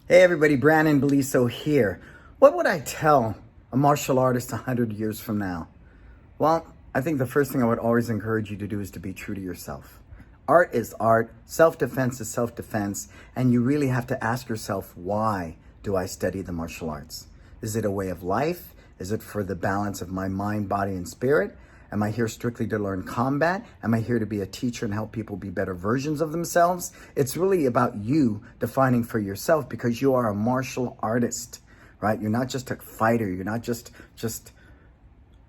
Hey everybody, Brannon Beliso here. What would I tell a martial artist 100 years from now? Well, I think the first thing I would always encourage you to do is to be true to yourself. Art is art, self-defense is self-defense, and you really have to ask yourself, why do I study the martial arts? Is it a way of life? Is it for the balance of my mind, body, and spirit? Am I here strictly to learn combat? Am I here to be a teacher and help people be better versions of themselves? It's really about you defining for yourself, because you are a martial artist, right? You're not just a fighter. You're not just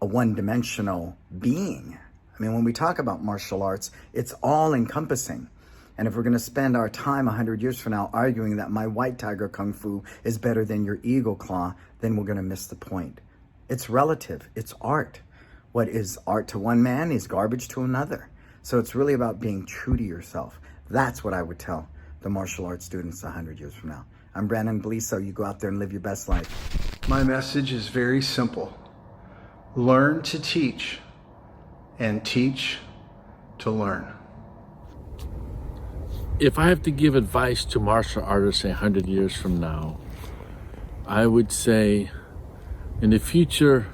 a one-dimensional being. I mean, when we talk about martial arts, it's all encompassing. And if we're going to spend our time 100 years from now arguing that my white tiger kung fu is better than your eagle claw, then we're going to miss the point. It's relative. It's art. What is art to one man is garbage to another. So it's really about being true to yourself. That's what I would tell the martial arts students 100 years from now. I'm Brannon Beliso. You go out there and live your best life. My message is very simple. Learn to teach and teach to learn. If I have to give advice to martial artists 100 years from now, I would say in the future,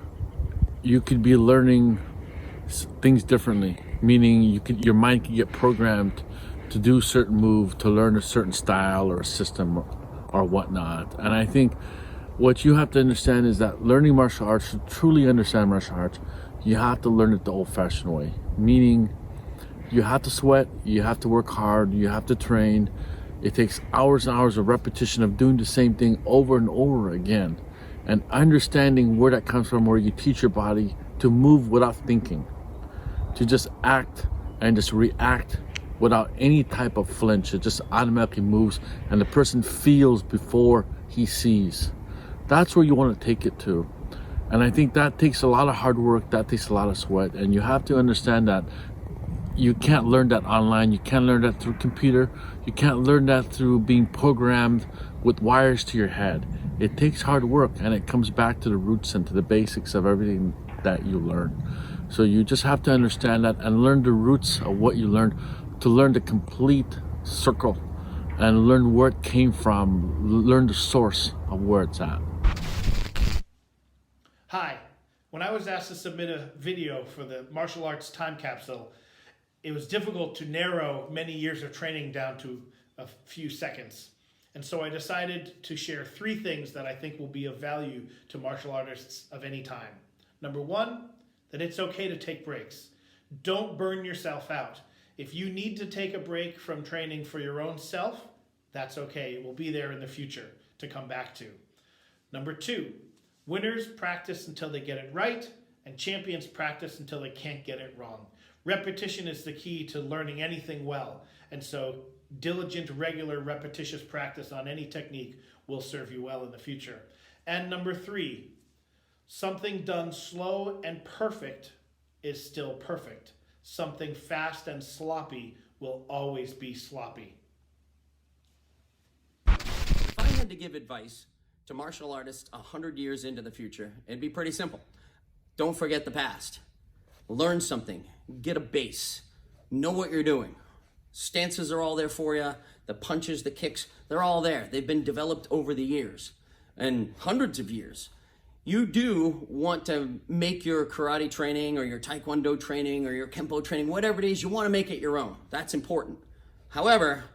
you could be learning things differently, meaning your mind can get programmed to do a certain move, to learn a certain style or a system or whatnot. And I think what you have to understand is that learning martial arts, to truly understand martial arts, you have to learn it the old-fashioned way, meaning you have to sweat, you have to work hard, you have to train. It takes hours and hours of repetition of doing the same thing over and over again. And understanding where that comes from, where you teach your body to move without thinking, to just act and just react without any type of flinch. It just automatically moves and the person feels before he sees. That's where you want to take it to. And I think that takes a lot of hard work, that takes a lot of sweat, and you have to understand that you can't learn that online, you can't learn that through computer, you can't learn that through being programmed with wires to your head. It takes hard work, and it comes back to the roots and to the basics of everything that you learn. So you just have to understand that and learn the roots of what you learned, to learn the complete circle and learn where it came from, learn the source of where it's at. Hi, when I was asked to submit a video for the martial arts time capsule, it was difficult to narrow many years of training down to a few seconds. And so I decided to share 3 things that I think will be of value to martial artists of any time. Number 1, that it's okay to take breaks. Don't burn yourself out. If you need to take a break from training for your own self, that's okay. It will be there in the future to come back to. Number 2, winners practice until they get it right, and champions practice until they can't get it wrong. Repetition is the key to learning anything well, and so diligent, regular, repetitious practice on any technique will serve you well in the future. And number 3, something done slow and perfect is still perfect. Something fast and sloppy will always be sloppy. If I had to give advice to martial artists 100 years into the future, it'd be pretty simple. Don't forget the past. Learn something. Get a base. Know what you're doing. Stances are all there for you. The punches, the kicks, they're all there. They've been developed over the years and hundreds of years. You do want to make your karate training or your taekwondo training or your Campo training, whatever it is, you want to make it your own. That's important. However,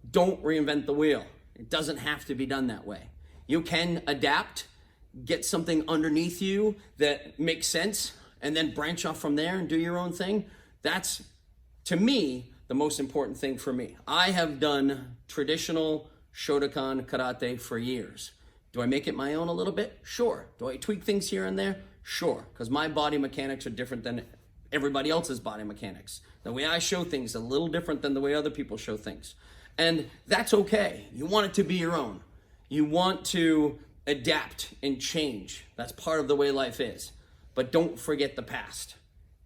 don't reinvent the wheel. It doesn't have to be done that way. You can adapt, get something underneath you that makes sense, and then branch off from there and do your own thing. That's, to me, the most important thing for me. I have done traditional Shotokan karate for years. Do I make it my own a little bit? Sure. Do I tweak things here and there? Sure, because my body mechanics are different than everybody else's body mechanics. The way I show things is a little different than the way other people show things. And that's okay. You want it to be your own. You want to adapt and change. That's part of the way life is. But don't forget the past.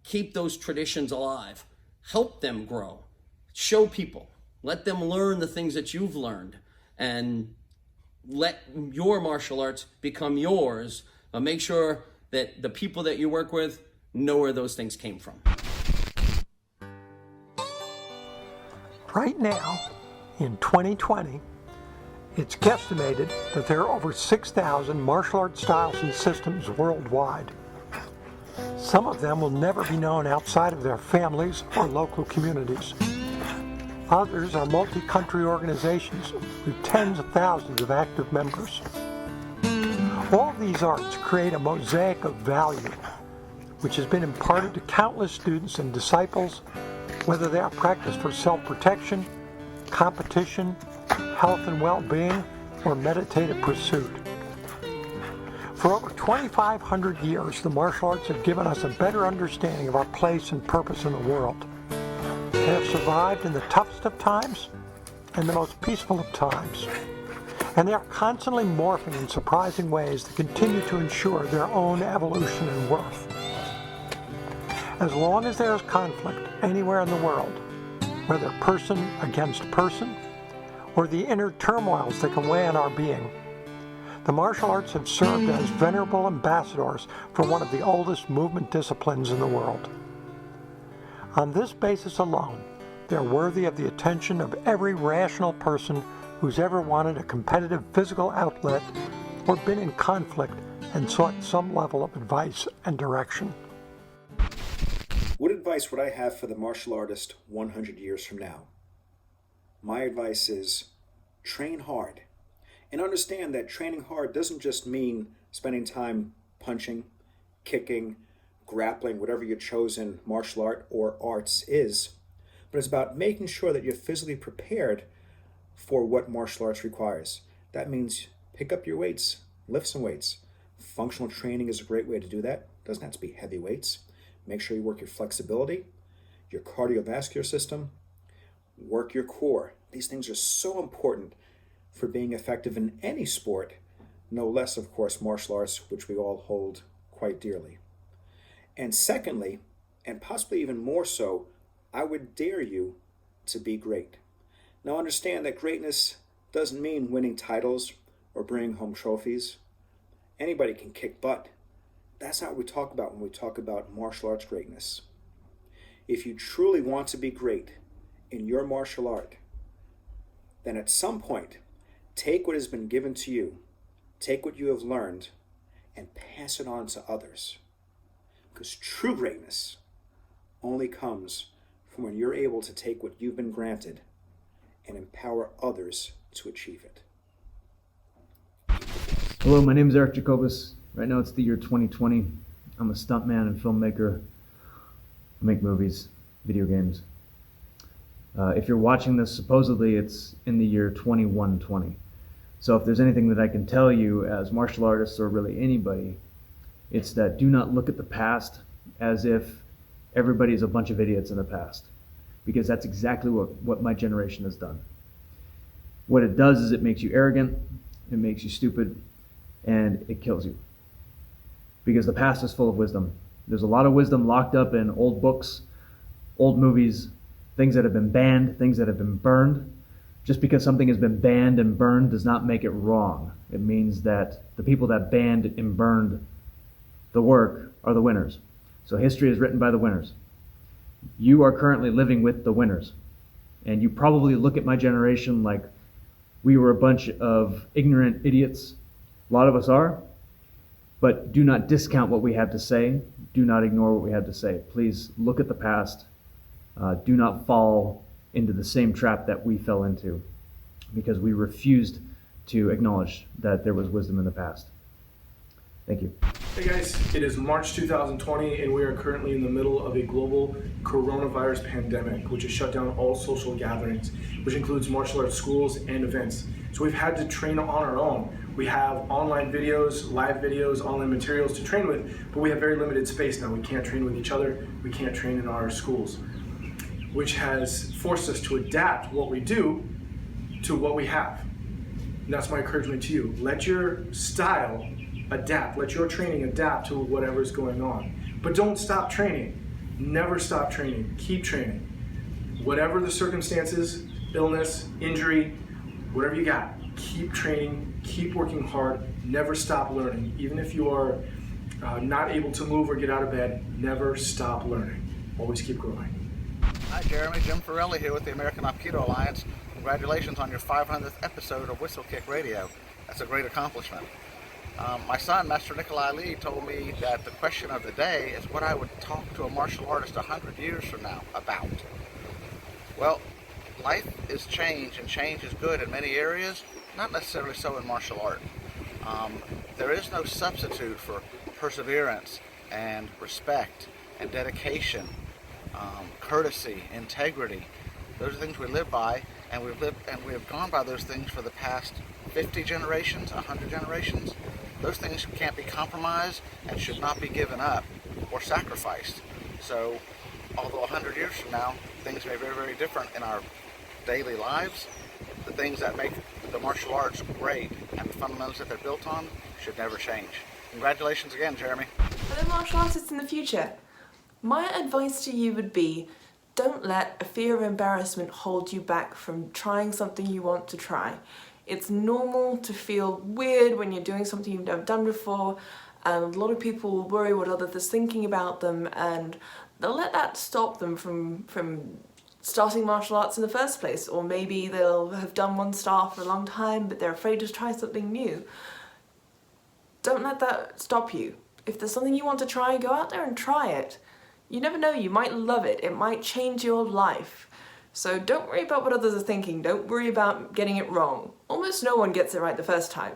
Keep those traditions alive. Help them grow. Show people. Let them learn the things that you've learned. And let your martial arts become yours. But make sure that the people that you work with know where those things came from. Right now, in 2020, It's guesstimated that there are over 6,000 martial arts styles and systems worldwide. Some of them will never be known outside of their families or local communities. Others are multi-country organizations with tens of thousands of active members. All of these arts create a mosaic of value, which has been imparted to countless students and disciples, whether they are practiced for self-protection, competition, health and well-being, or meditative pursuit. For over 2,500 years, the martial arts have given us a better understanding of our place and purpose in the world. They have survived in the toughest of times and the most peaceful of times. And they are constantly morphing in surprising ways that continue to ensure their own evolution and worth. As long as there is conflict anywhere in the world, whether person against person, or the inner turmoils that can weigh on our being, the martial arts have served as venerable ambassadors for one of the oldest movement disciplines in the world. On this basis alone, they're worthy of the attention of every rational person who's ever wanted a competitive physical outlet or been in conflict and sought some level of advice and direction. What advice would I have for the martial artist 100 years from now? My advice is train hard. And understand that training hard doesn't just mean spending time punching, kicking, grappling, whatever your chosen martial art or arts is, but it's about making sure that you're physically prepared for what martial arts requires. That means pick up your weights, lift some weights. Functional training is a great way to do that. It doesn't have to be heavy weights. Make sure you work your flexibility, your cardiovascular system, work your core. These things are so important for being effective in any sport, no less, of course, martial arts, which we all hold quite dearly. And secondly, and possibly even more so, I would dare you to be great. Now understand that greatness doesn't mean winning titles or bringing home trophies. Anybody can kick butt. That's not what we talk about when we talk about martial arts greatness. If you truly want to be great in your martial art, then at some point, take what has been given to you, take what you have learned, and pass it on to others. Because true greatness only comes from when you're able to take what you've been granted and empower others to achieve it. Hello, my name is Eric Jacobus. Right now it's the year 2020. I'm a stuntman and filmmaker. I make movies, video games. If you're watching this, supposedly it's in the year 2120. So if there's anything that I can tell you as martial artists or really anybody, it's that do not look at the past as if everybody is a bunch of idiots in the past, because that's exactly what my generation has done. What it does is it makes you arrogant, it makes you stupid, and it kills you. Because the past is full of wisdom. There's a lot of wisdom locked up in old books, old movies, things that have been banned, things that have been burned. Just because something has been banned and burned does not make it wrong. It means that the people that banned and burned the work are the winners. So history is written by the winners. You are currently living with the winners. And you probably look at my generation like we were a bunch of ignorant idiots. A lot of us are. But do not discount what we have to say. Do not ignore what we have to say. Please look at the past. Do not fall into the same trap that we fell into, because we refused to acknowledge that there was wisdom in the past. Thank you. Hey guys, it is March 2020 and we are currently in the middle of a global coronavirus pandemic, which has shut down all social gatherings, which includes martial arts schools and events. So we've had to train on our own. We have online videos, live videos, online materials to train with, but we have very limited space now. We can't train with each other, we can't train in our schools, which has forced us to adapt what we do to what we have. And that's my encouragement to you. Let your style adapt. Let your training adapt to whatever is going on. But don't stop training. Never stop training. Keep training. Whatever the circumstances, illness, injury, whatever you got, keep training, keep working hard, never stop learning. Even if you are not able to move or get out of bed, never stop learning. Always keep growing. Hi Jeremy, Jim Farrelly here with the American Aikido Alliance. congratulations on your 500th episode of Whistlekick Radio. That's a great accomplishment. My son, Master Nikolai Lee, told me that the question of the day is what I would talk to a martial artist 100 years from now about. Well, life is change, and change is good in many areas, not necessarily so in martial art. There is no substitute for perseverance and respect and dedication, courtesy, integrity. Those are things we live by, and we have gone by those things for the past 50 generations, 100 generations. Those things can't be compromised and should not be given up or sacrificed. So, although 100 years from now, things may be very, very different in our daily lives, the things that make the martial arts great and the fundamentals that they're built on should never change. Congratulations again, Jeremy. Hello, martial artists in the future. My advice to you would be, don't let a fear of embarrassment hold you back from trying something you want to try. It's normal to feel weird when you're doing something you've never done before, and a lot of people will worry what others are thinking about them, and they'll let that stop them from starting martial arts in the first place. Or maybe they'll have done one style for a long time, but they're afraid to try something new. Don't let that stop you. If there's something you want to try, go out there and try it. You never know, you might love it. It might change your life. So don't worry about what others are thinking. Don't worry about getting it wrong. Almost no one gets it right the first time.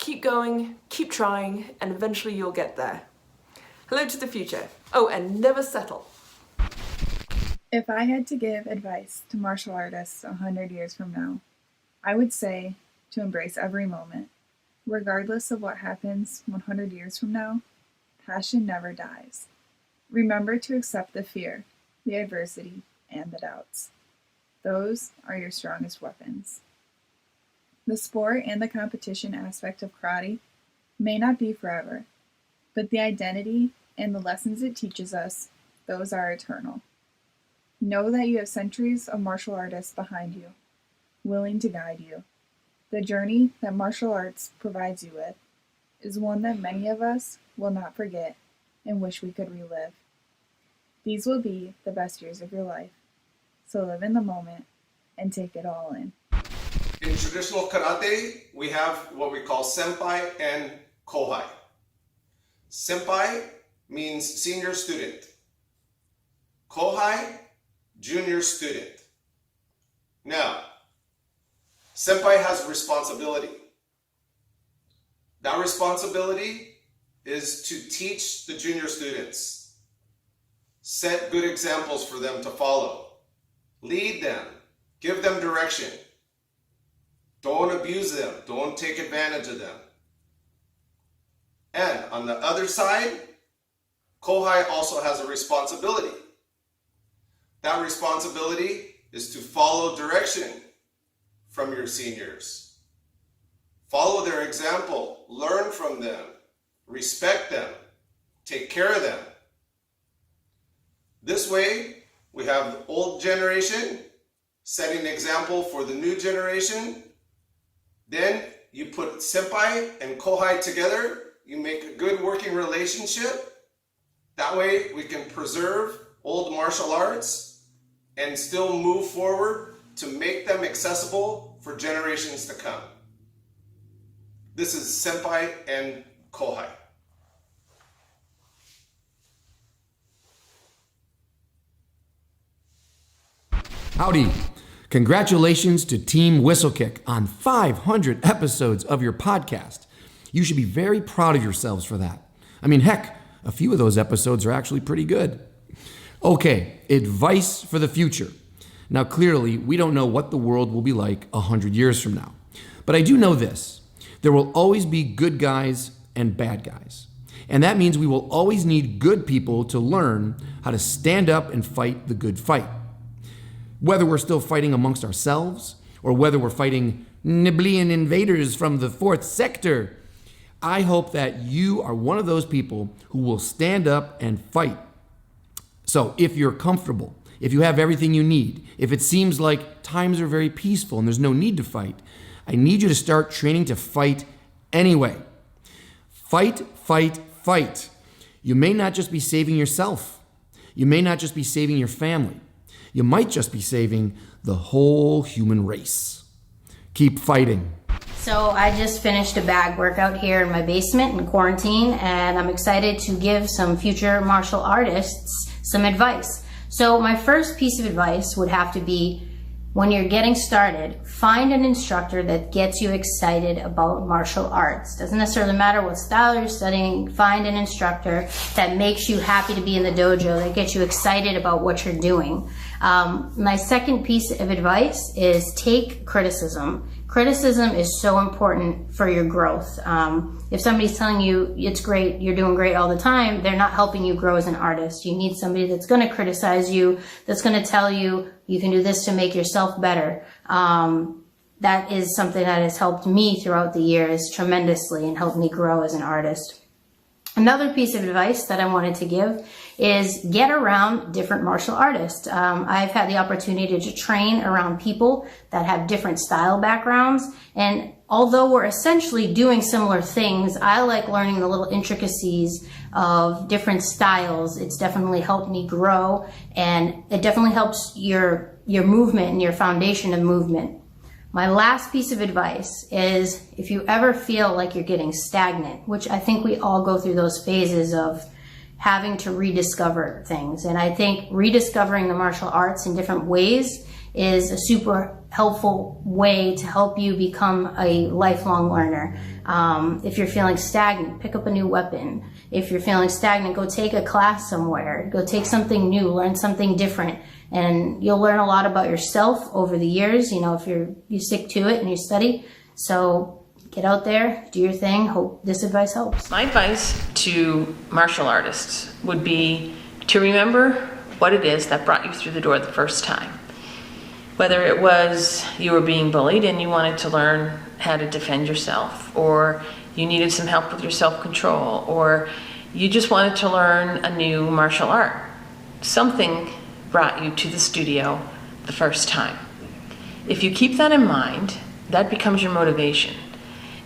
Keep going, keep trying, and eventually you'll get there. Hello to the future. Oh, and never settle. If I had to give advice to martial artists 100 years from now, I would say to embrace every moment. Regardless of what happens 100 years from now, passion never dies. Remember to accept the fear, the adversity, and the doubts. Those are your strongest weapons. The sport and the competition aspect of karate may not be forever, but the identity and the lessons it teaches us, those are eternal. Know that you have centuries of martial artists behind you, willing to guide you. The journey that martial arts provides you with is one that many of us will not forget and wish we could relive. These will be the best years of your life, so live in the moment and take it all in. In traditional karate, we have what we call senpai and kohai. Senpai means senior student. Kohai, junior student. Now, senpai has responsibility. That responsibility is to teach the junior students. Set good examples for them to follow. Lead them. Give them direction. Don't abuse them. Don't take advantage of them. And on the other side, kohai also has a responsibility. That responsibility is to follow direction from your seniors. Follow their example, learn from them, respect them, take care of them. This way, we have the old generation setting an example for the new generation. Then you put senpai and kohai together, you make a good working relationship. That way we can preserve old martial arts and still move forward to make them accessible for generations to come. This is senpai and kohai. Howdy. Congratulations to Team Whistlekick on 500 episodes of your podcast. You should be very proud of yourselves for that. I mean, heck, a few of those episodes are actually pretty good. Okay, advice for the future. Now, clearly, we don't know what the world will be like 100 years from now. But I do know this. There will always be good guys and bad guys. And that means we will always need good people to learn how to stand up and fight the good fight. Whether we're still fighting amongst ourselves, or whether we're fighting Niblian invaders from the 4th sector, I hope that you are one of those people who will stand up and fight. So if you're comfortable, if you have everything you need, if it seems like times are very peaceful and there's no need to fight, I need you to start training to fight anyway. Fight, fight, fight. You may not just be saving yourself. You may not just be saving your family. you might just be saving the whole human race. Keep fighting. So I just finished a bag workout here in my basement in quarantine, and I'm excited to give some future martial artists some advice. So my first piece of advice would have to be, when you're getting started, find an instructor that gets you excited about martial arts. Doesn't necessarily matter what style you're studying, find an instructor that makes you happy to be in the dojo, that gets you excited about what you're doing. My second piece of advice is take criticism. Criticism is so important for your growth. If somebody's telling you it's great, you're doing great all the time, they're not helping you grow as an artist. You need somebody that's going to criticize you, that's going to tell you you can do this to make yourself better. That is something that has helped me throughout the years tremendously and helped me grow as an artist. Another piece of advice that I wanted to give is get around different martial artists. I've had the opportunity to train around people that have different style backgrounds, and although we're essentially doing similar things, I like learning the little intricacies of different styles. It's definitely helped me grow, and it definitely helps your movement and your foundation of movement. My last piece of advice is, if you ever feel like you're getting stagnant, which I think we all go through those phases of having to rediscover things. And I think rediscovering the martial arts in different ways is a super helpful way to help you become a lifelong learner. If you're feeling stagnant, pick up a new weapon. If you're feeling stagnant, go take a class somewhere. Go take something new, learn something different. And you'll learn a lot about yourself over the years, you know, if you stick to it and you study. So get out there, do your thing. Hope this advice helps. My advice to martial artists would be to remember what it is that brought you through the door the first time. Whether it was you were being bullied and you wanted to learn how to defend yourself, or you needed some help with your self-control, or you just wanted to learn a new martial art. Something brought you to the studio the first time. If you keep that in mind, that becomes your motivation,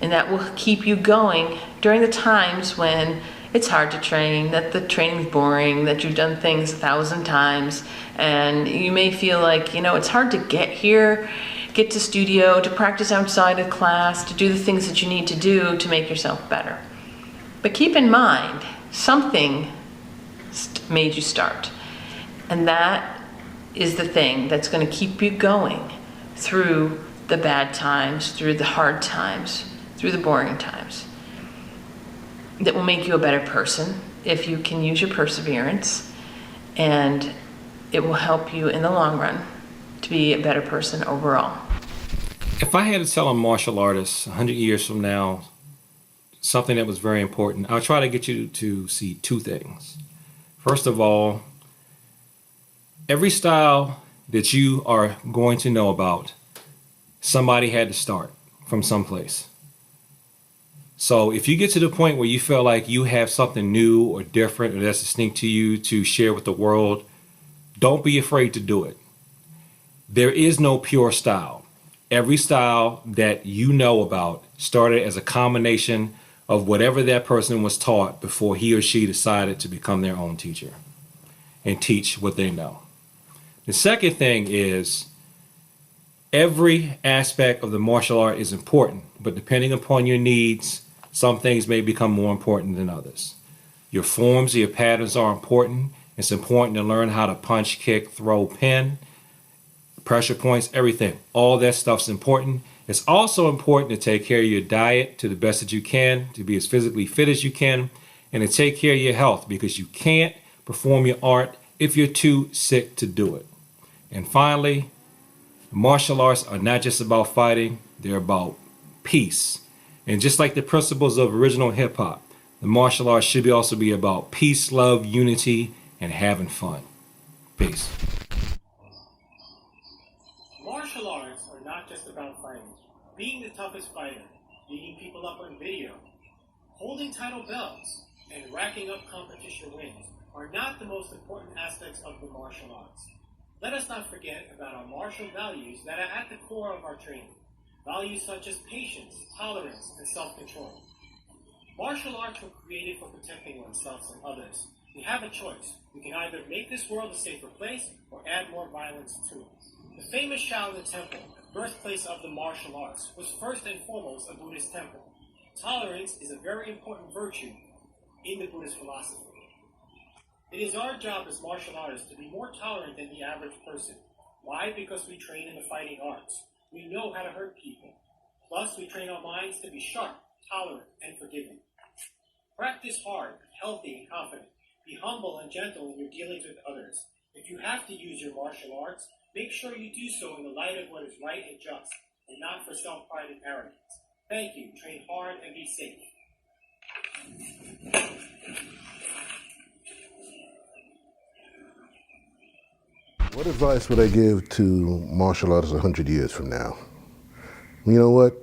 and that will keep you going during the times when it's hard to train, that the training's boring, that you've done things 1,000 times, and you may feel like, you know, it's hard to get here, get to studio, to practice outside of class, to do the things that you need to do to make yourself better. But keep in mind, something made you start. And that is the thing that's going to keep you going through the bad times, through the hard times, through the boring times. That will make you a better person if you can use your perseverance, and it will help you in the long run to be a better person overall. If I had to tell a martial artist 100 years from now something that was very important, I'll try to get you to see two things. First of all, every style that you are going to know about, somebody had to start from someplace. So if you get to the point where you feel like you have something new or different or that's distinct to you to share with the world, don't be afraid to do it. There is no pure style. Every style that you know about started as a combination of whatever that person was taught before he or she decided to become their own teacher and teach what they know. The second thing is, every aspect of the martial art is important, but depending upon your needs, some things may become more important than others. Your forms, your patterns are important. It's important to learn how to punch, kick, throw, pin, pressure points, everything. All that stuff's important. It's also important to take care of your diet to the best that you can, to be as physically fit as you can, and to take care of your health, because you can't perform your art if you're too sick to do it. And finally, martial arts are not just about fighting, they're about peace. And just like the principles of original hip-hop, the martial arts should also be about peace, love, unity, and having fun. Peace. Martial arts are not just about fighting. Being the toughest fighter, beating people up on video, holding title belts, and racking up competition wins are not the most important aspects of the martial arts. Let us not forget about our martial values that are at the core of our training. Values such as patience, tolerance, and self-control. Martial arts were created for protecting oneself and others, We have a choice. We can either make this world a safer place or add more violence to it. The famous Shaolin Temple, birthplace of the martial arts, was first and foremost a Buddhist temple. Tolerance is a very important virtue in the Buddhist philosophy. It is our job as martial artists to be more tolerant than the average person. Why? Because we train in the fighting arts. We know how to hurt people. Plus, we train our minds to be sharp, tolerant, and forgiving. Practice hard, healthy, and confident. Be humble and gentle in your dealings with others. If you have to use your martial arts, make sure you do so in the light of what is right and just, and not for self-pride and arrogance. Thank you. Train hard and be safe. What advice would I give to martial artists 100 years from now? You know what?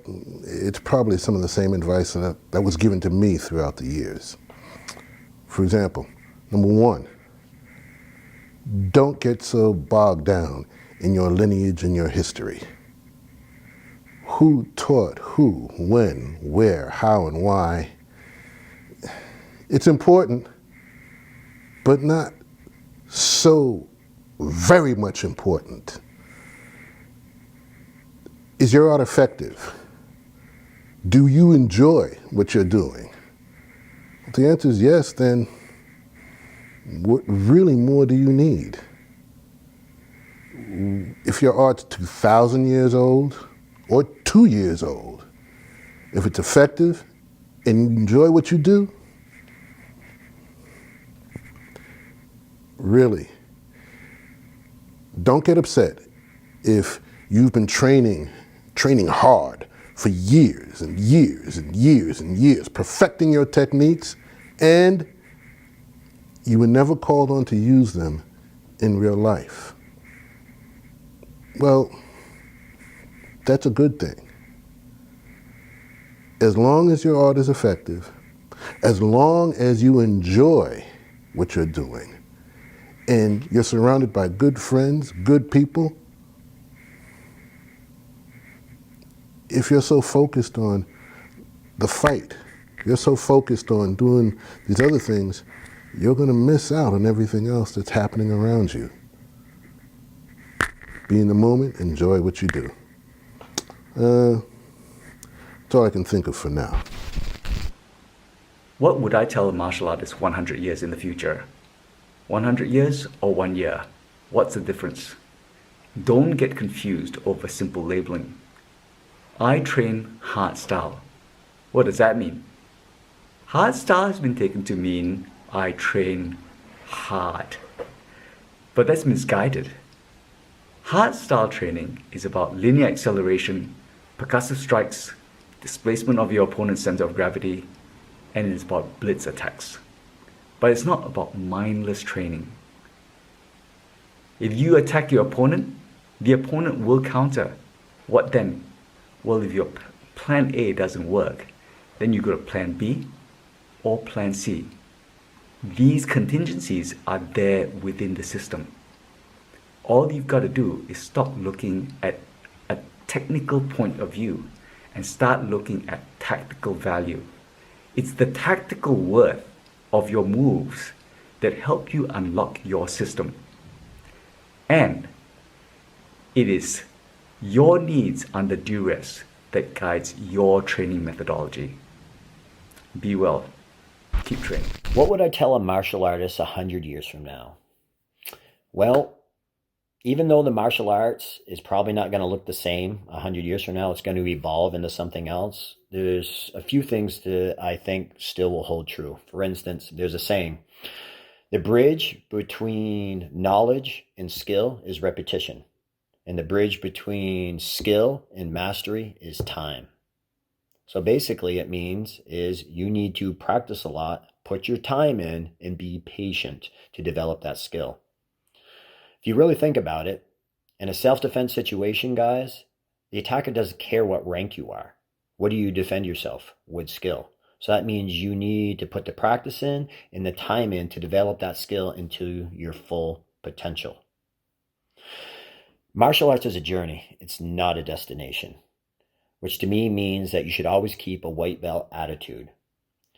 It's probably some of the same advice that was given to me throughout the years. For example, number one, don't get so bogged down in your lineage and your history. Who taught who, when, where, how, and why? It's important, but not so very much important. Is your art effective? Do you enjoy what you're doing? If the answer is yes, then what really more do you need? If your art's 2,000 years old or 2 years old, if it's effective and you enjoy what you do, really, don't get upset if you've been training hard for years and years and years and years, perfecting your techniques, and you were never called on to use them in real life. Well, that's a good thing. As long as your art is effective, as long as you enjoy what you're doing, and you're surrounded by good friends, good people, if you're so focused on the fight, you're so focused on doing these other things, you're going to miss out on everything else that's happening around you. Be in the moment, enjoy what you do. That's all I can think of for now. What would I tell a martial artist 100 years in the future? 100 years or 1 year? What's the difference? Don't get confused over simple labeling. I train hard style. What does that mean? Hard style has been taken to mean I train hard. But that's misguided. Hard style training is about linear acceleration, percussive strikes, displacement of your opponent's center of gravity, and it's about blitz attacks. But it's not about mindless training. If you attack your opponent, the opponent will counter. What then? Well, if your plan A doesn't work, then you go to plan B or plan C. These contingencies are there within the system. All you've got to do is stop looking at a technical point of view and start looking at tactical value. It's the tactical worth of your moves that help you unlock your system. And it is your needs under duress that guides your training methodology. Be well. Keep training. What would I tell a martial artist 100 years from now? Well, even though the martial arts is probably not going to look the same 100 years from now, it's going to evolve into something else. There's a few things that I think still will hold true. For instance, there's a saying, the bridge between knowledge and skill is repetition. And the bridge between skill and mastery is time. So basically it means is you need to practice a lot, put your time in, and be patient to develop that skill. If you really think about it, in a self-defense situation, guys, the attacker doesn't care what rank you are. What do you defend yourself? With skill. So that means you need to put the practice in and the time in to develop that skill into your full potential. Martial arts is a journey. It's not a destination, which to me means that you should always keep a white belt attitude.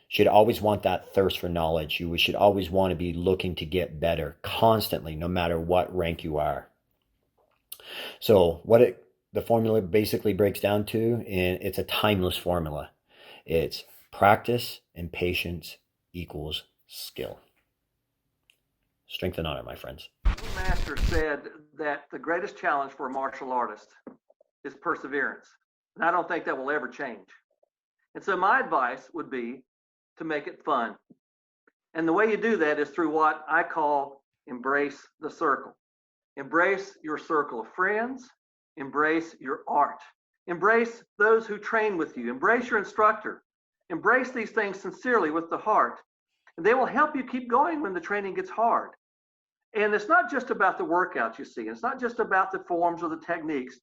should always want that thirst for knowledge. You should always want to be looking to get better constantly, no matter what rank you are. So the formula basically breaks down to, and it's a timeless formula. It's practice and patience equals skill. Strength and honor, my friends. Master said that the greatest challenge for a martial artist is perseverance. And I don't think that will ever change. And so my advice would be to make it fun. And the way you do that is through what I call embrace the circle. Embrace your circle of friends. Embrace your art. Embrace those who train with you. Embrace your instructor. Embrace these things sincerely with the heart. And they will help you keep going when the training gets hard. And it's not just about the workouts you see. It's not just about the forms or the techniques,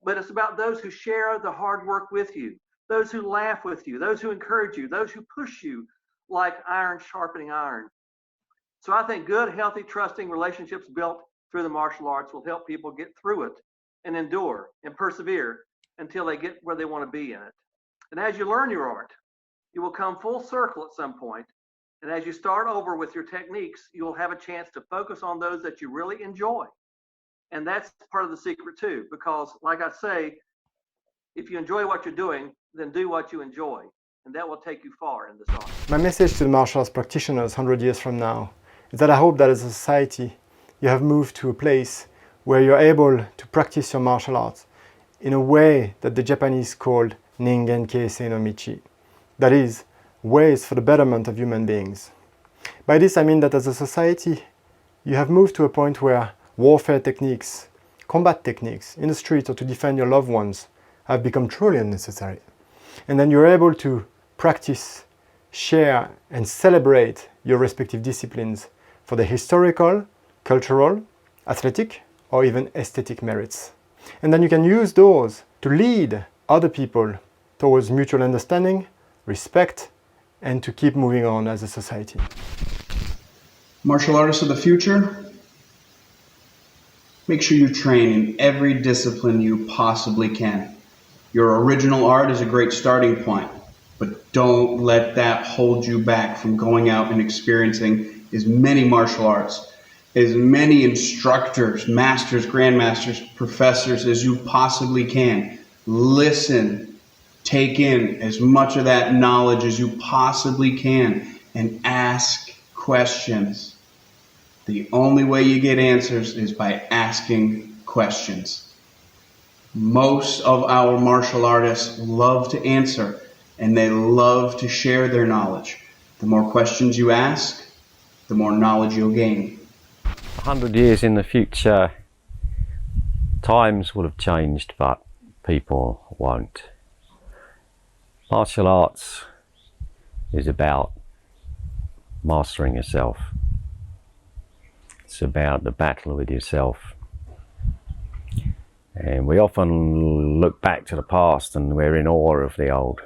but it's about those who share the hard work with you, those who laugh with you, those who encourage you, those who push you like iron sharpening iron. So I think good, healthy, trusting relationships built through the martial arts will help people get through it and endure and persevere until they get where they want to be in it. And as you learn your art, you will come full circle at some point. And as you start over with your techniques, you'll have a chance to focus on those that you really enjoy. And that's part of the secret too, because like I say, if you enjoy what you're doing, then do what you enjoy. And that will take you far in this art. My message to the martial arts practitioners 100 years from now is that I hope that as a society, you have moved to a place where you're able to practice your martial arts in a way that the Japanese called Ningen Keisei no Michi. That is, ways for the betterment of human beings. By this I mean that as a society, you have moved to a point where warfare techniques, combat techniques in the street or to defend your loved ones have become truly unnecessary. And then you're able to practice, share and celebrate your respective disciplines for their historical, cultural, athletic or even aesthetic merits. And then you can use those to lead other people towards mutual understanding, respect, and to keep moving on as a society. Martial artists of the future, make sure you train in every discipline you possibly can. Your original art is a great starting point, but don't let that hold you back from going out and experiencing as many martial arts, as many instructors, masters, grandmasters, professors as you possibly can. Listen. Take in as much of that knowledge as you possibly can and ask questions. The only way you get answers is by asking questions. Most of our martial artists love to answer and they love to share their knowledge. The more questions you ask, the more knowledge you'll gain. 100 years in the future, times will have changed, but people won't. Martial arts is about mastering yourself. It's about the battle with yourself. And we often look back to the past and we're in awe of the old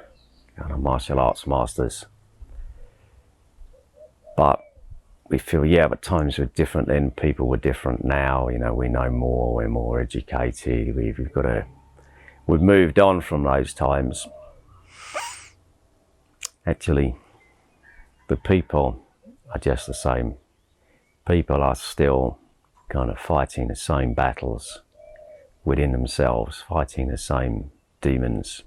kind of martial arts masters. But we feel, yeah, but times were different then, people were different now, you know, we know more, we're more educated, we've moved on from those times. Actually, the people are just the same. People are still kind of fighting the same battles within themselves, fighting the same demons.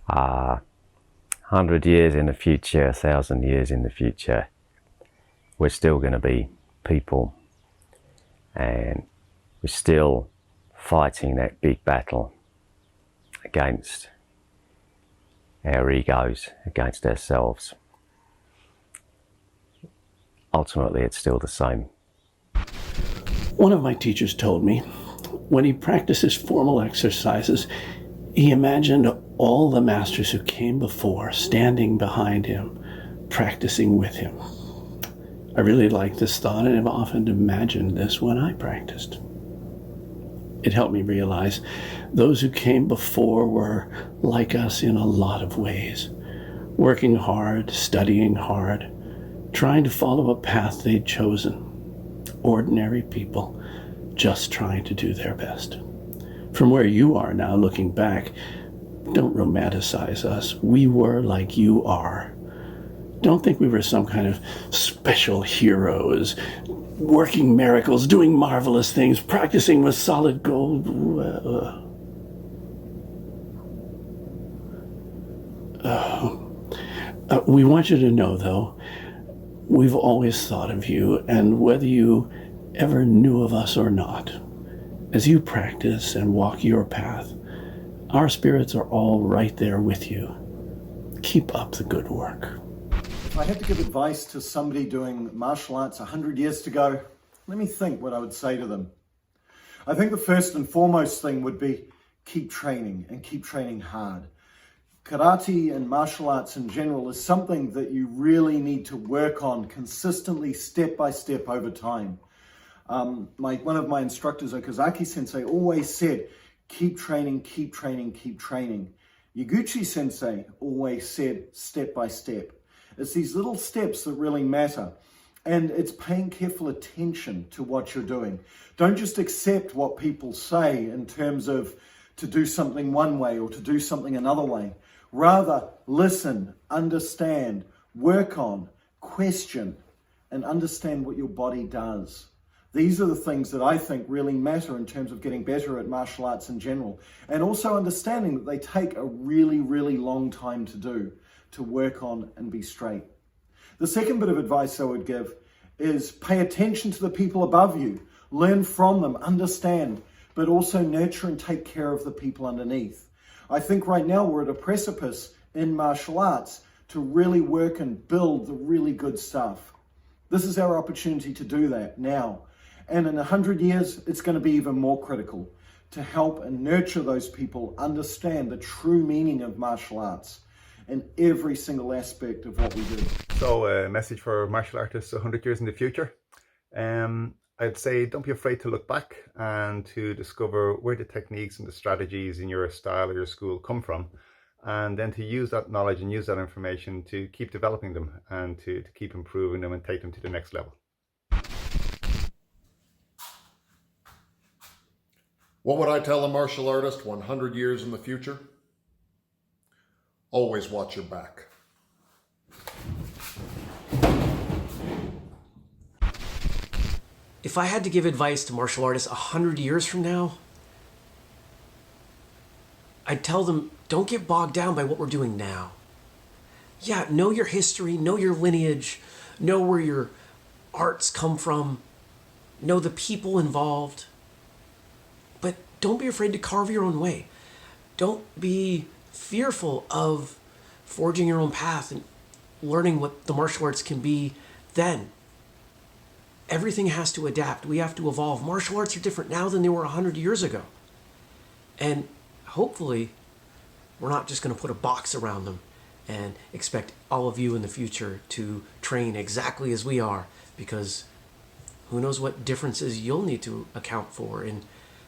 100 years in the future, 1,000 years in the future, we're still going to be people, and we're still fighting that big battle against our egos, against ourselves. Ultimately, it's still the same. One of my teachers told me when he practices formal exercises, he imagined all the masters who came before standing behind him, practicing with him. I really like this thought and have often imagined this when I practiced. It helped me realize those who came before were like us in a lot of ways, working hard, studying hard, trying to follow a path they'd chosen. Ordinary people just trying to do their best. From where you are now looking back, don't romanticize us. We were like you are, Don't think we were some kind of special heroes, working miracles, doing marvelous things, practicing with solid gold. We want you to know, though, we've always thought of you, and whether you ever knew of us or not, as you practice and walk your path, our spirits are all right there with you. Keep up the good work. If I had to give advice to somebody doing martial arts 100 years ago, let me think what I would say to them. I think the first and foremost thing would be keep training and keep training hard. Karate and martial arts in general is something that you really need to work on consistently, step by step over time. One of my instructors, Okazaki Sensei, always said, keep training, keep training, keep training. Yaguchi Sensei always said, step by step. It's these little steps that really matter. And it's paying careful attention to what you're doing. Don't just accept what people say in terms of to do something one way or to do something another way. Rather, listen, understand, work on, question, and understand what your body does. These are the things that I think really matter in terms of getting better at martial arts in general. And also understanding that they take a really, really long time to do, to work on and be straight. The second bit of advice I would give is pay attention to the people above you. Learn from them, understand, but also nurture and take care of the people underneath. I think right now we're at a precipice in martial arts to really work and build the really good stuff. This is our opportunity to do that now. And in 100 years, it's going to be even more critical to help and nurture those people understand the true meaning of martial arts in every single aspect of what we do. So a message for martial artists 100 years in the future. I'd say don't be afraid to look back and to discover where the techniques and the strategies in your style or your school come from, and then to use that knowledge and use that information to keep developing them and to keep improving them and take them to the next level. What would I tell a martial artist 100 years in the future? Always watch your back. If I had to give advice to martial artists 100 years from now, I'd tell them, don't get bogged down by what we're doing now. Yeah, know your history, know your lineage, know where your arts come from, know the people involved. But don't be afraid to carve your own way. Don't be fearful of forging your own path and learning what the martial arts can be then. Everything has to adapt. We have to evolve. Martial arts are different now than they were 100 years ago. And hopefully, we're not just going to put a box around them and expect all of you in the future to train exactly as we are, because who knows what differences you'll need to account for in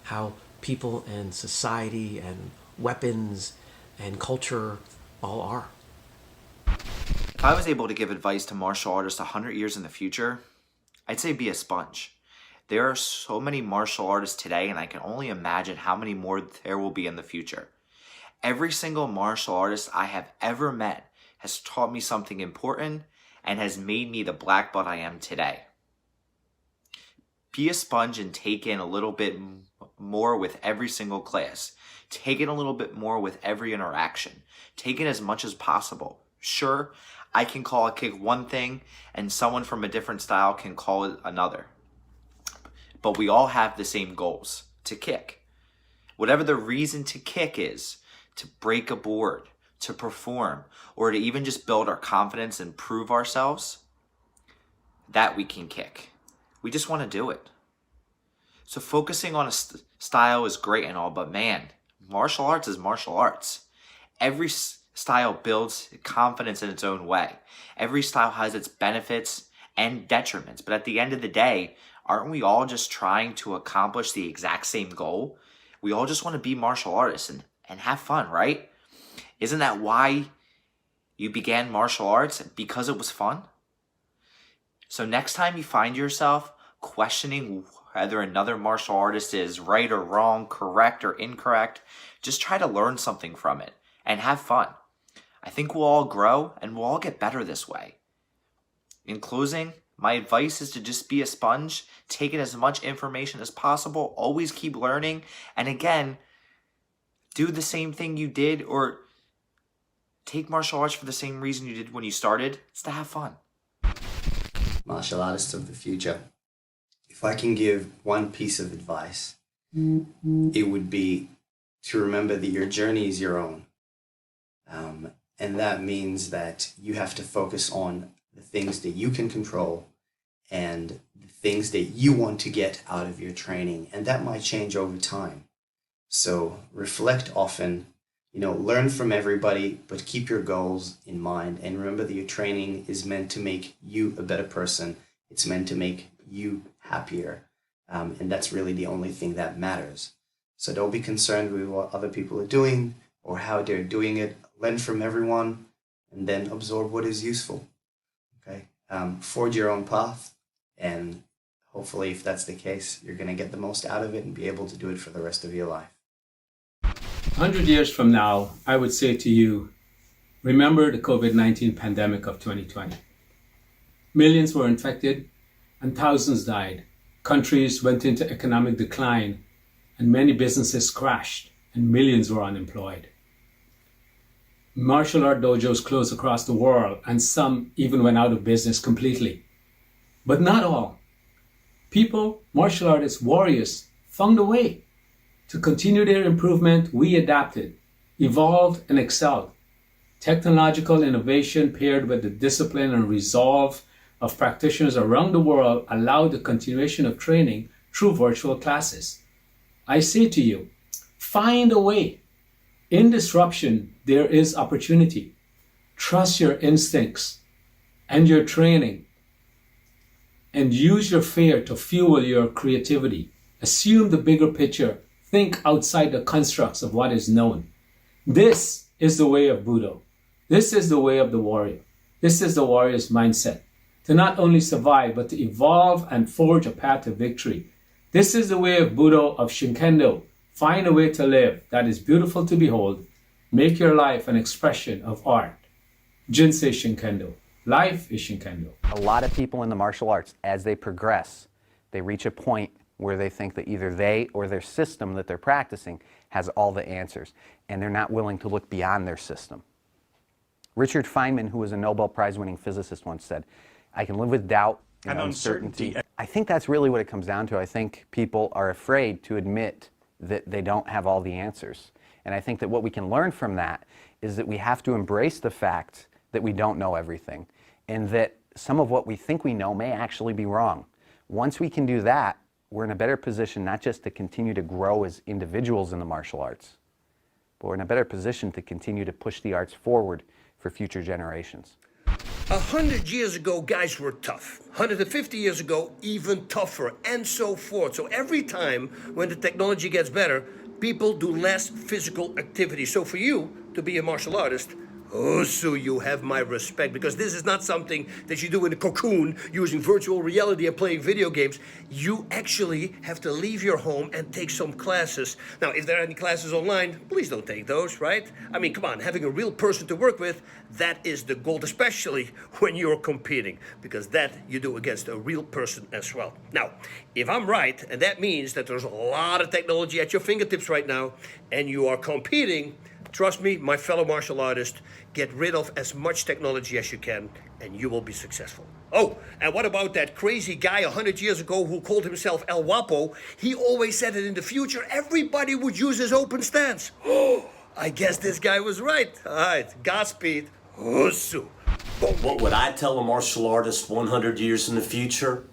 how people and society and weapons and culture all are. If I was able to give advice to martial artists 100 years in the future, I'd say be a sponge. There are so many martial artists today, and I can only imagine how many more there will be in the future. Every single martial artist I have ever met has taught me something important and has made me the black belt I am today. Be a sponge and take in a little bit more with every single class. Take in a little bit more with every interaction. Take in as much as possible. Sure, I can call a kick one thing and someone from a different style can call it another. But we all have the same goals, to kick. Whatever the reason to kick is, to break a board, to perform, or to even just build our confidence and prove ourselves, that we can kick. We just want to do it. So focusing on a style is great and all, but man, martial arts is martial arts. Every style builds confidence in its own way. Every style has its benefits and detriments, but at the end of the day, aren't we all just trying to accomplish the exact same goal? We all just want to be martial artists and have fun, right? Isn't that why you began martial arts? Because it was fun? So next time you find yourself questioning whether another martial artist is right or wrong, correct or incorrect, just try to learn something from it and have fun. I think we'll all grow and we'll all get better this way. In closing, my advice is to just be a sponge, take in as much information as possible, always keep learning, and again, do the same thing you did or take martial arts for the same reason you did when you started. It's to have fun. Martial artists of the future. If I can give one piece of advice, it would be to remember that your journey is your own. And that means that you have to focus on the things that you can control and the things that you want to get out of your training. And that might change over time. So reflect often, learn from everybody, but keep your goals in mind. And remember that your training is meant to make you a better person. It's meant to make you happier. And that's really the only thing that matters. So don't be concerned with what other people are doing or how they're doing it. Learn from everyone and then absorb what is useful. Okay? Forge your own path. And hopefully, if that's the case, you're going to get the most out of it and be able to do it for the rest of your life. 100 years from now, I would say to you, remember the COVID-19 pandemic of 2020. Millions were infected and thousands died. Countries went into economic decline and many businesses crashed and millions were unemployed. Martial art dojos closed across the world and some even went out of business completely. But not all. People, martial artists, warriors, found a way. To continue their improvement, we adapted, evolved, and excelled. Technological innovation paired with the discipline and resolve of practitioners around the world allowed the continuation of training through virtual classes. I say to you, find a way. In disruption, there is opportunity. Trust your instincts and your training and use your fear to fuel your creativity. Assume the bigger picture. Think outside the constructs of what is known. This is the way of Budo. This is the way of the warrior. This is the warrior's mindset. To not only survive, but to evolve and forge a path to victory. This is the way of Budo, of Shinkendo. Find a way to live that is beautiful to behold. Make your life an expression of art. Jinsei Shinkendo. Life is Shinkendo. A lot of people in the martial arts, as they progress, they reach a point where they think that either they or their system that they're practicing has all the answers, and they're not willing to look beyond their system. Richard Feynman, who was a Nobel Prize-winning physicist, once said, "I can live with doubt and uncertainty." I think that's really what it comes down to. I think people are afraid to admit that they don't have all the answers. And I think that what we can learn from that is that we have to embrace the fact that we don't know everything, and that some of what we think we know may actually be wrong. Once we can do that, we're in a better position not just to continue to grow as individuals in the martial arts, but we're in a better position to continue to push the arts forward for future generations. 100 years ago, guys were tough. 150 years ago, even tougher, and so forth. So every time when the technology gets better, people do less physical activity. So for you to be a martial artist, so you have my respect, because this is not something that you do in a cocoon using virtual reality and playing video games. You actually have to leave your home and take some classes. Now, if there are any classes online, please don't take those, right? I mean, come on, having a real person to work with, that is the goal, especially when you're competing, because that you do against a real person as well. Now, if I'm right, and that means that there's a lot of technology at your fingertips right now, and you are competing, trust me, my fellow martial artist, get rid of as much technology as you can, and you will be successful. Oh, and what about that crazy guy 100 years ago who called himself El Guapo? He always said that in the future, everybody would use his open stance. Oh, I guess this guy was right. All right, Godspeed. Husu. What would I tell a martial artist 100 years in the future?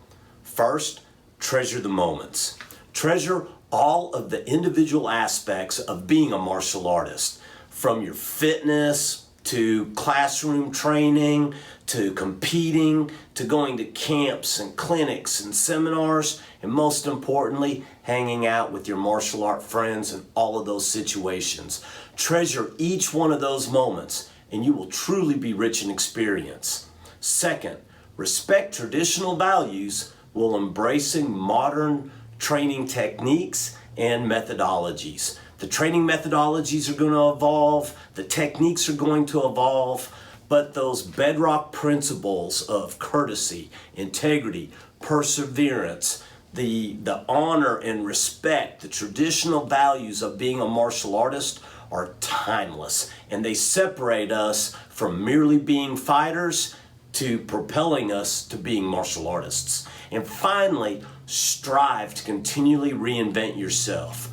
First, treasure the moments. Treasure all of the individual aspects of being a martial artist, from your fitness to classroom training to competing to going to camps and clinics and seminars, and most importantly, hanging out with your martial art friends in all of those situations. Treasure each one of those moments, and you will truly be rich in experience. Second, respect traditional values while embracing modern training techniques and methodologies. The training methodologies are going to evolve, the techniques are going to evolve, but those bedrock principles of courtesy, integrity, perseverance, the honor and respect, the traditional values of being a martial artist are timeless, and they separate us from merely being fighters to propelling us to being martial artists. And finally, strive to continually reinvent yourself.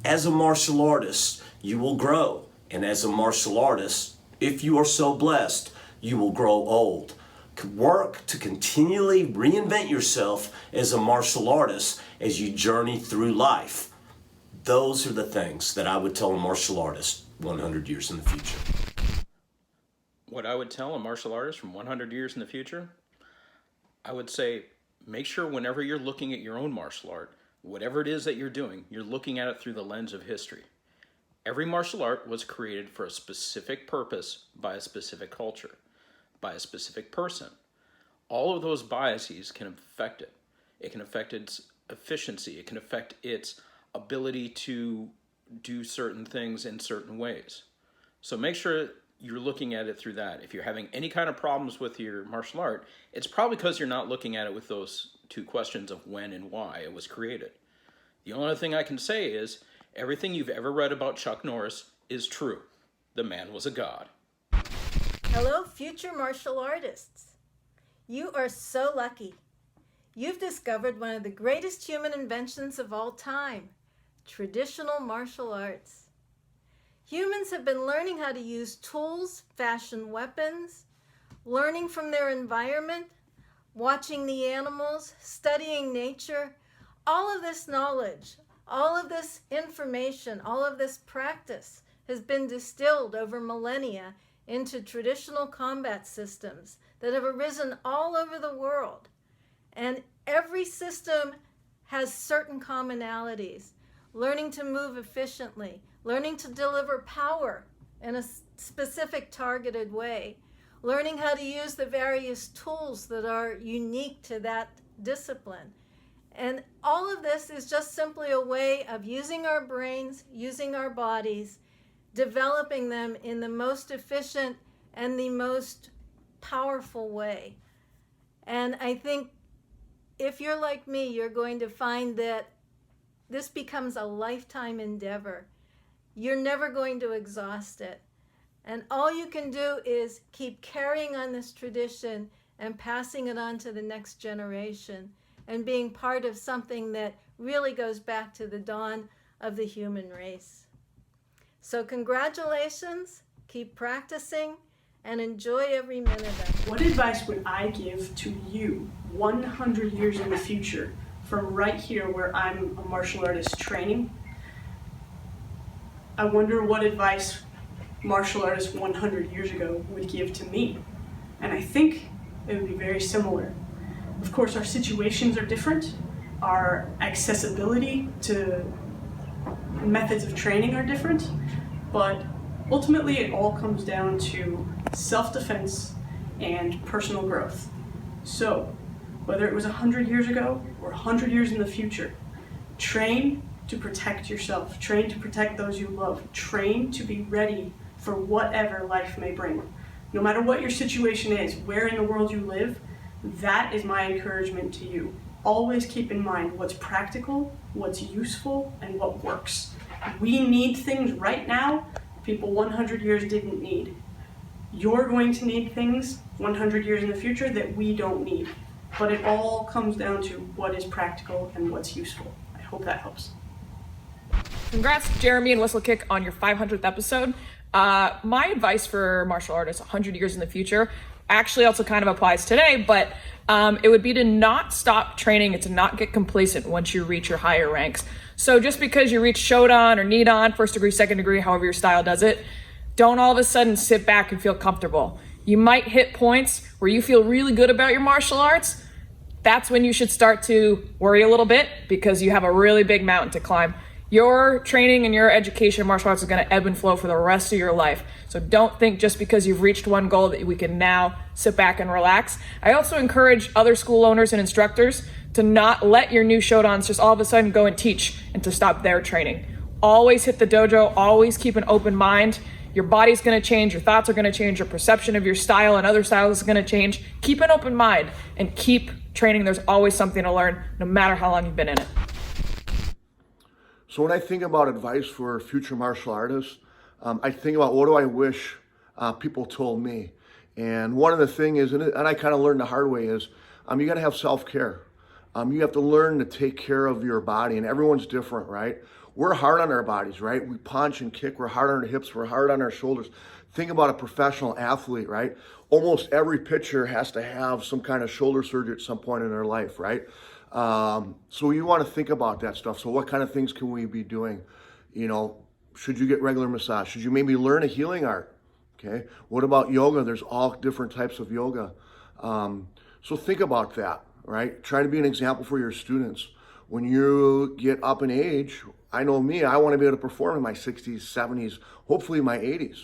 As a martial artist, you will grow, and as a martial artist, if you are so blessed, you will grow old. Work to continually reinvent yourself as a martial artist as you journey through life. Those are the things that I would tell a martial artist 100 years in the future. What I would tell a martial artist from 100 years in the future, I would say, make sure whenever you're looking at your own martial art, whatever it is that you're doing, you're looking at it through the lens of history. Every martial art was created for a specific purpose by a specific culture, by a specific person. All of those biases can affect it. It can affect its efficiency. It can affect its ability to do certain things in certain ways. So make sure you're looking at it through that. If you're having any kind of problems with your martial art, it's probably because you're not looking at it with those two questions of when and why it was created. The only other thing I can say is everything you've ever read about Chuck Norris is true. The man was a god. Hello, future martial artists. You are so lucky. You've discovered one of the greatest human inventions of all time, traditional martial arts. Humans have been learning how to use tools, fashion weapons, learning from their environment, watching the animals, studying nature. All of this knowledge, all of this information, all of this practice has been distilled over millennia into traditional combat systems that have arisen all over the world. And every system has certain commonalities. Learning to move efficiently, learning to deliver power in a specific targeted way, learning how to use the various tools that are unique to that discipline. And all of this is just simply a way of using our brains, using our bodies, developing them in the most efficient and the most powerful way. And I think if you're like me, you're going to find that this becomes a lifetime endeavor. You're never going to exhaust it. And all you can do is keep carrying on this tradition and passing it on to the next generation and being part of something that really goes back to the dawn of the human race. So congratulations, keep practicing, and enjoy every minute of it. What advice would I give to you 100 years in the future from right here where I'm a martial artist training? I wonder what advice martial artists 100 years ago would give to me. And I think it would be very similar. Of course, our situations are different. Our accessibility to methods of training are different. But ultimately, it all comes down to self-defense and personal growth. So, whether it was 100 years ago or 100 years in the future, train to protect yourself, train to protect those you love, train to be ready for whatever life may bring. No matter what your situation is, where in the world you live, that is my encouragement to you. Always keep in mind what's practical, what's useful, and what works. We need things right now people 100 years didn't need. You're going to need things 100 years in the future that we don't need. But it all comes down to what is practical and what's useful. I hope that helps. Congrats, Jeremy and whistlekick, on your 500th episode. My advice for martial artists 100 years in the future actually also kind of applies today, but it would be to not stop training and to not get complacent once you reach your higher ranks. So just because you reach Shodan or Nidan, first degree, second degree, however your style does it, don't all of a sudden sit back and feel comfortable. You might hit points where you feel really good about your martial arts. That's when you should start to worry a little bit because you have a really big mountain to climb. Your training and your education in martial arts is going to ebb and flow for the rest of your life. So don't think just because you've reached one goal that we can now sit back and relax. I also encourage other school owners and instructors to not let your new Shodans just all of a sudden go and teach and to stop their training. Always hit the dojo, always keep an open mind. Your body's going to change, your thoughts are going to change, your perception of your style and other styles is going to change. Keep an open mind and keep training. There's always something to learn, no matter how long you've been in it. So when I think about advice for future martial artists, I think about what do I wish people told me. And one of the things is, and I kind of learned the hard way, is you got to have self-care. You have to learn to take care of your body, and everyone's different, right? We're hard on our bodies, right? We punch and kick, we're hard on our hips, we're hard on our shoulders. Think about a professional athlete, right? Almost every pitcher has to have some kind of shoulder surgery at some point in their life, right? So you want to think about that stuff. So what kind of things can we be doing? You know, should you get regular massage? Should you maybe learn a healing art? Okay. What about yoga? There's all different types of yoga. So think about that, right? Try to be an example for your students. When you get up in age, I know me, I want to be able to perform in my 60s, 70s, hopefully my 80s,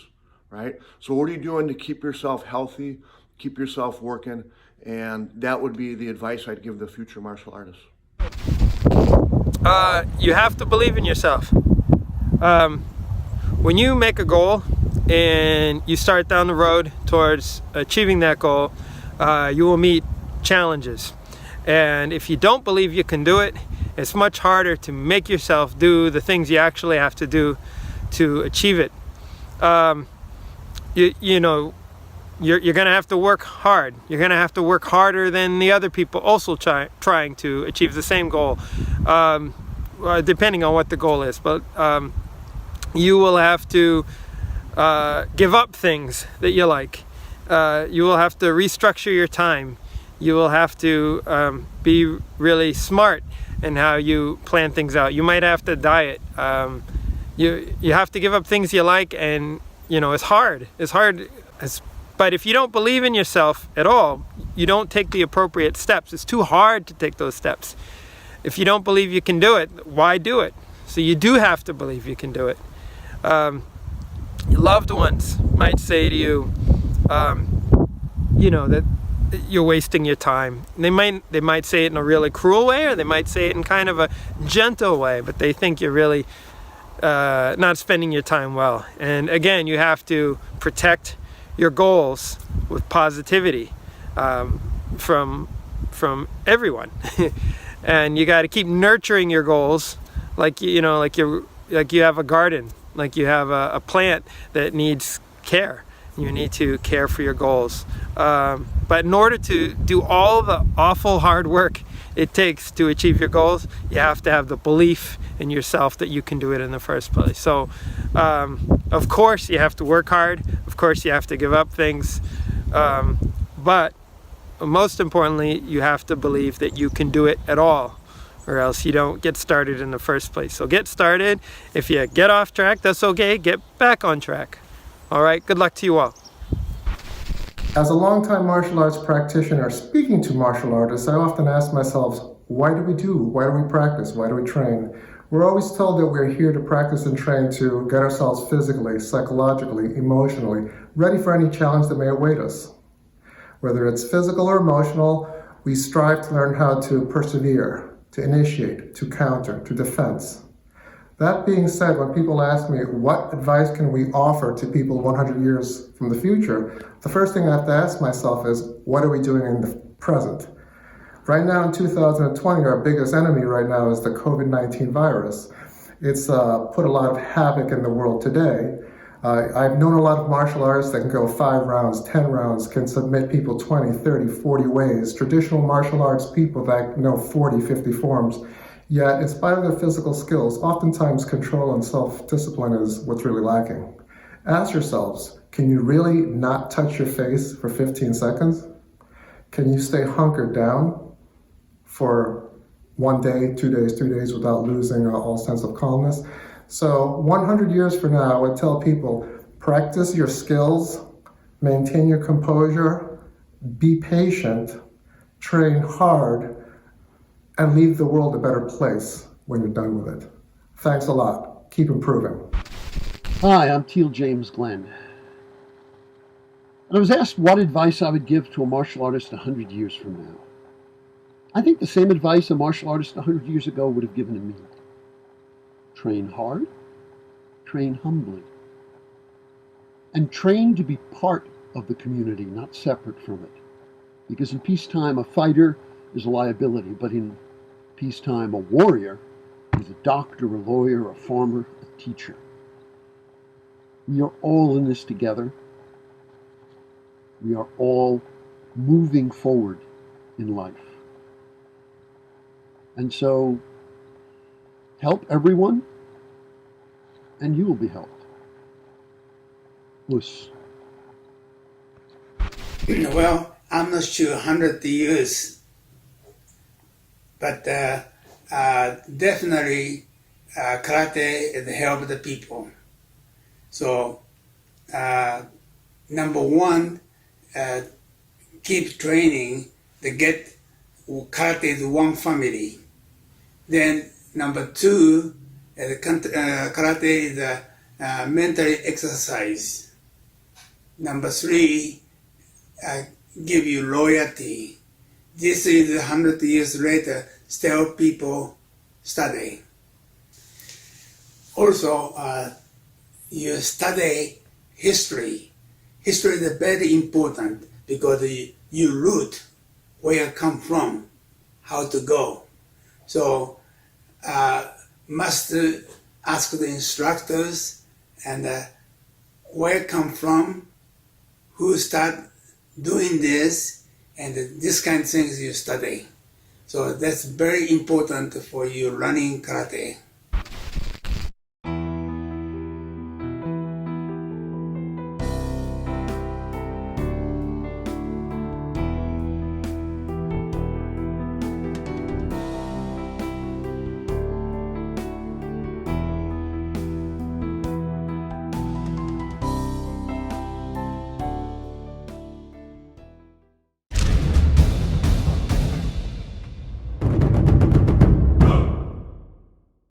right? So what are you doing to keep yourself healthy, keep yourself working? And that would be the advice I'd give the future martial artists. You have to believe in yourself. When you make a goal and you start down the road towards achieving that goal, you will meet challenges. And if you don't believe you can do it, it's much harder to make yourself do the things you actually have to do to achieve it. You know, you're going to have to work hard. You're going to have to work harder than the other people also trying to achieve the same goal, depending on what the goal is. But you will have to give up things that you like. You will have to restructure your time. You will have to be really smart in how you plan things out. You might have to diet. You have to give up things you like, and you know it's hard. But if you don't believe in yourself at all, you don't take the appropriate steps. It's too hard to take those steps. If you don't believe you can do it, why do it? So you do have to believe you can do it. Your loved ones might say to you, you know, that you're wasting your time. They might say it in a really cruel way, or they might say it in kind of a gentle way, but they think you're really not spending your time well. And again, you have to protect your goals with positivity from everyone. And you got to keep nurturing your goals like you have a garden, like you have a plant that needs care. You need to care for your goals. But in order to do all the awful hard work it takes to achieve your goals, you have to have the belief in yourself that you can do it in the first place. So, of course, you have to work hard. Of course, you have to give up things. But most importantly, you have to believe that you can do it at all, or else you don't get started in the first place. So get started. If you get off track, that's okay. Get back on track. All right, good luck to you all. As a longtime martial arts practitioner speaking to martial artists, I often ask myself, why do we do? Why do we practice? Why do we train? We're always told that we're here to practice and train to get ourselves physically, psychologically, emotionally, ready for any challenge that may await us. Whether it's physical or emotional, we strive to learn how to persevere, to initiate, to counter, to defense. That being said, when people ask me, what advice can we offer to people 100 years from the future, the first thing I have to ask myself is, what are we doing in the present? Right now in 2020, our biggest enemy right now is the COVID-19 virus. It's put a lot of havoc in the world today. I've known a lot of martial artists that can go 5 rounds, 10 rounds, can submit people 20, 30, 40 ways. Traditional martial arts people that know 40, 50 forms. Yet, in spite of their physical skills, oftentimes control and self-discipline is what's really lacking. Ask yourselves, can you really not touch your face for 15 seconds? Can you stay hunkered down for 1 day, 2 days, 3 days without losing all sense of calmness? So 100 years from now, I would tell people, practice your skills, maintain your composure, be patient, train hard, and leave the world a better place when you're done with it. Thanks a lot. Keep improving. Hi, I'm Teal James Glenn. And I was asked what advice I would give to a martial artist 100 years from now. I think the same advice a martial artist 100 years ago would have given to me. Train hard, train humbly. and train to be part of the community, not separate from it. Because in peacetime, a fighter is a liability, but in peacetime, a warrior is a doctor, a lawyer, a farmer, a teacher. We are all in this together. We are all moving forward in life. And so, help everyone, and you will be helped. Us. Well, I'm not sure 100 years, but definitely karate has helped the people. So, number one, keep training to get karate is one family. Then number two, karate is a mental exercise. Number three, give you loyalty. This is 100 years later, still people study. Also, you study history. History is very important because you root where you come from, how to go. So must ask the instructors and where come from, who start doing this, and this kind of things you study. So that's very important for you running karate.